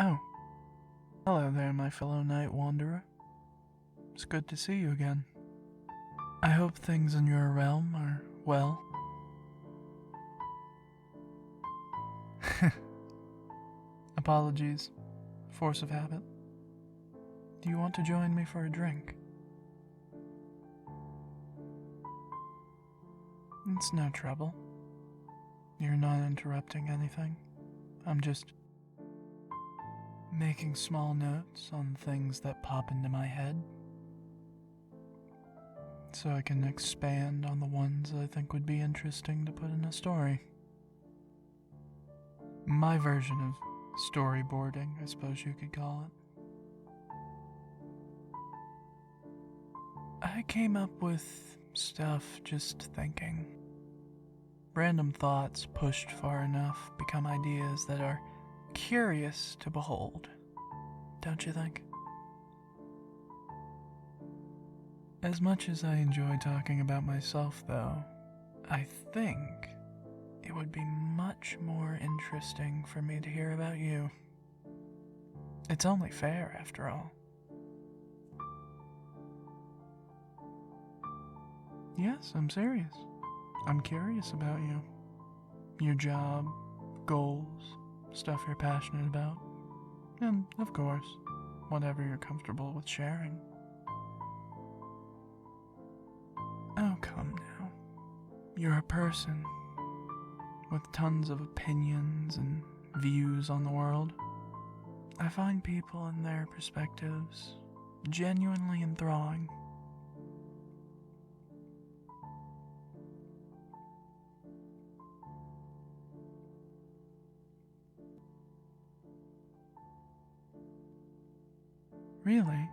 Oh, hello there, my fellow night wanderer. It's good to see you again. I hope things in your realm are well. Apologies. Force of habit. Do you want to join me for a drink? It's no trouble. You're not interrupting anything. I'm just making small notes on things that pop into my head, so I can expand on the ones I think would be interesting to put in a story. My version of storyboarding, I suppose you could call it. I came up with stuff just thinking. Random thoughts pushed far enough become ideas that are curious to behold, don't you think? As much as I enjoy talking about myself, though, I think it would be much more interesting for me to hear about you. It's only fair, after all. Yes, I'm serious. I'm curious about you. Your job, goals, stuff you're passionate about, and, of course, whatever you're comfortable with sharing. Oh, come now. You're a person with tons of opinions and views on the world. I find people and their perspectives genuinely enthralling. Really?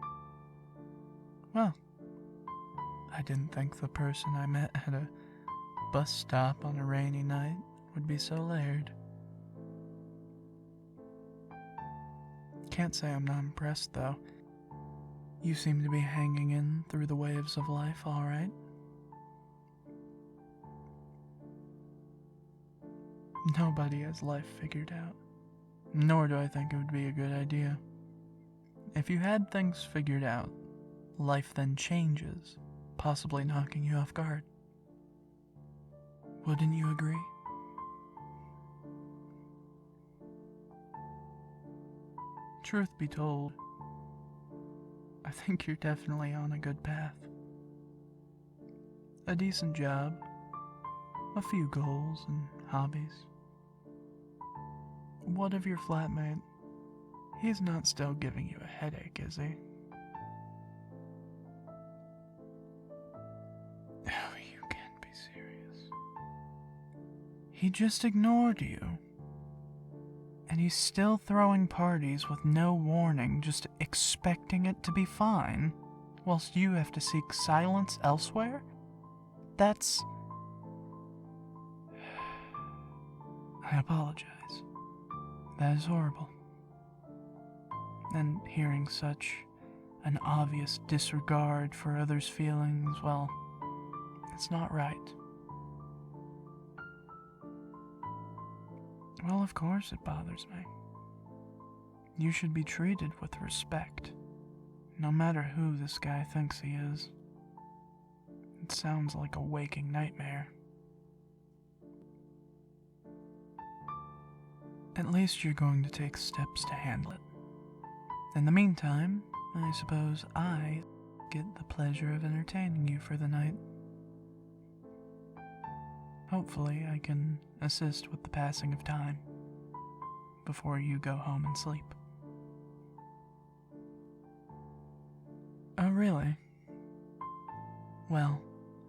Well, I didn't think the person I met at a bus stop on a rainy night would be so layered. Can't say I'm not impressed, though. You seem to be hanging in through the waves of life, all right. Nobody has life figured out, nor do I think it would be a good idea. If you had things figured out, life then changes, possibly knocking you off guard. Wouldn't you agree? Truth be told, I think you're definitely on a good path. A decent job, a few goals and hobbies. What of your flatmate? He's not still giving you a headache, is he? Oh, you can't be serious. He just ignored you. And he's still throwing parties with no warning, just expecting it to be fine, whilst you have to seek silence elsewhere? That's... I apologize. That is horrible. And hearing such an obvious disregard for others' feelings, well, it's not right. Well, of course it bothers me. You should be treated with respect, no matter who this guy thinks he is. It sounds like a waking nightmare. At least you're going to take steps to handle it. In the meantime, I suppose I get the pleasure of entertaining you for the night. Hopefully, I can assist with the passing of time before you go home and sleep. Oh, really? Well,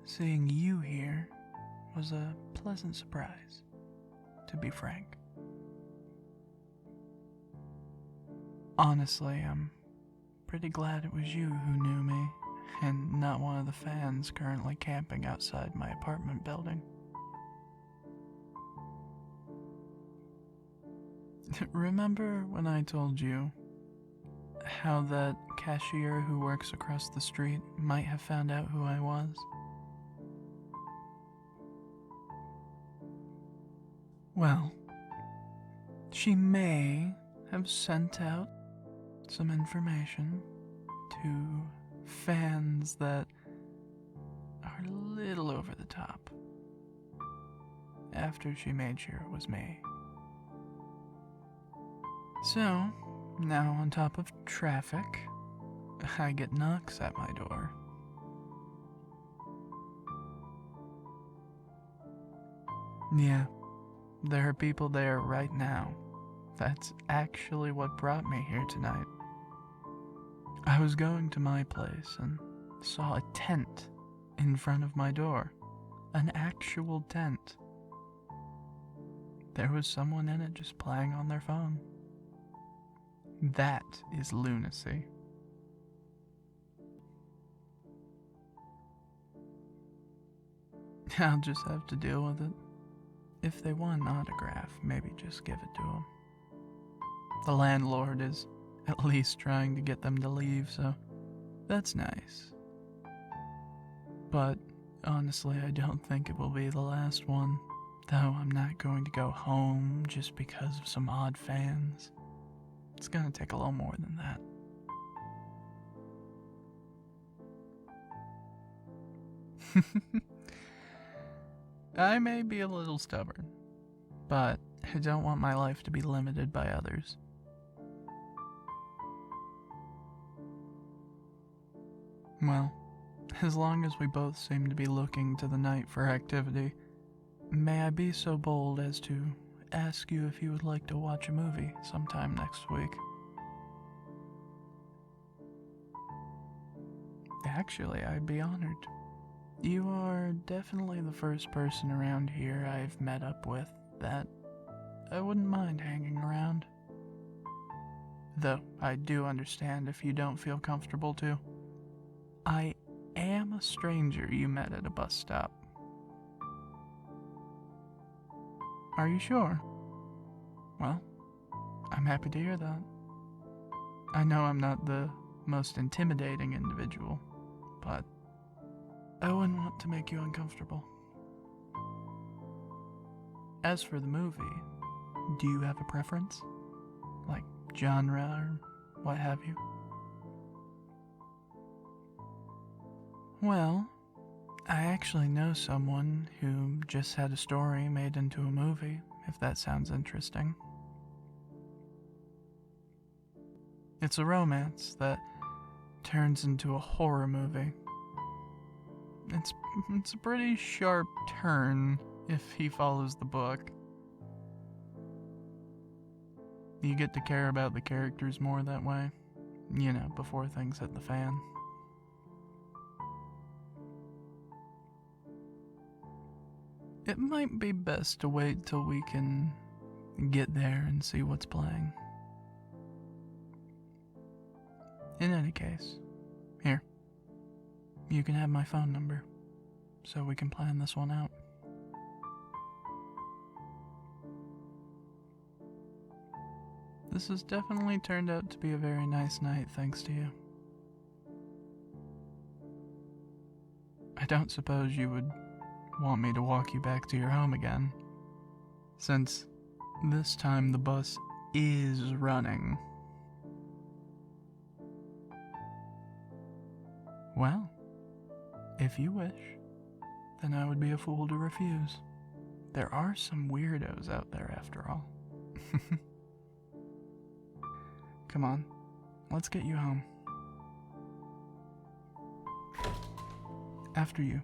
seeing you here was a pleasant surprise, to be frank. Honestly, I'm pretty glad it was you who knew me, and not one of the fans currently camping outside my apartment building. Remember when I told you how that cashier who works across the street might have found out who I was? Well, she may have sent out some information to fans that are a little over the top after she made sure it was me. So, now on top of traffic, I get knocks at my door. Yeah, there are people there right now. That's actually what brought me here tonight. I was going to my place and saw a tent in front of my door. An actual tent. There was someone in it just playing on their phone. That is lunacy. I'll just have to deal with it. If they want an autograph, maybe just give it to them. The landlord is at least trying to get them to leave, so that's nice. But honestly, I don't think it will be the last one, though I'm not going to go home just because of some odd fans. It's gonna take a little more than that. I may be a little stubborn, but I don't want my life to be limited by others. Well, as long as we both seem to be looking to the night for activity, may I be so bold as to ask you if you would like to watch a movie sometime next week? Actually, I'd be honored. You are definitely the first person around here I've met up with that I wouldn't mind hanging around. Though I do understand if you don't feel comfortable to. I am a stranger you met at a bus stop. Are you sure? Well, I'm happy to hear that. I know I'm not the most intimidating individual, but I wouldn't want to make you uncomfortable. As for the movie, do you have a preference? Like genre or what have you? Well, I actually know someone who just had a story made into a movie, if that sounds interesting. It's a romance that turns into a horror movie. It's a pretty sharp turn if he follows the book. You get to care about the characters more that way, you know, before things hit the fan. It might be best to wait till we can get there and see what's playing. In any case, here, you can have my phone number, so we can plan this one out. This has definitely turned out to be a very nice night thanks to you. I don't suppose you would want me to walk you back to your home again, since this time the bus is running. Well, if you wish, then I would be a fool to refuse. There are some weirdos out there after all. Come on, let's get you home. After you.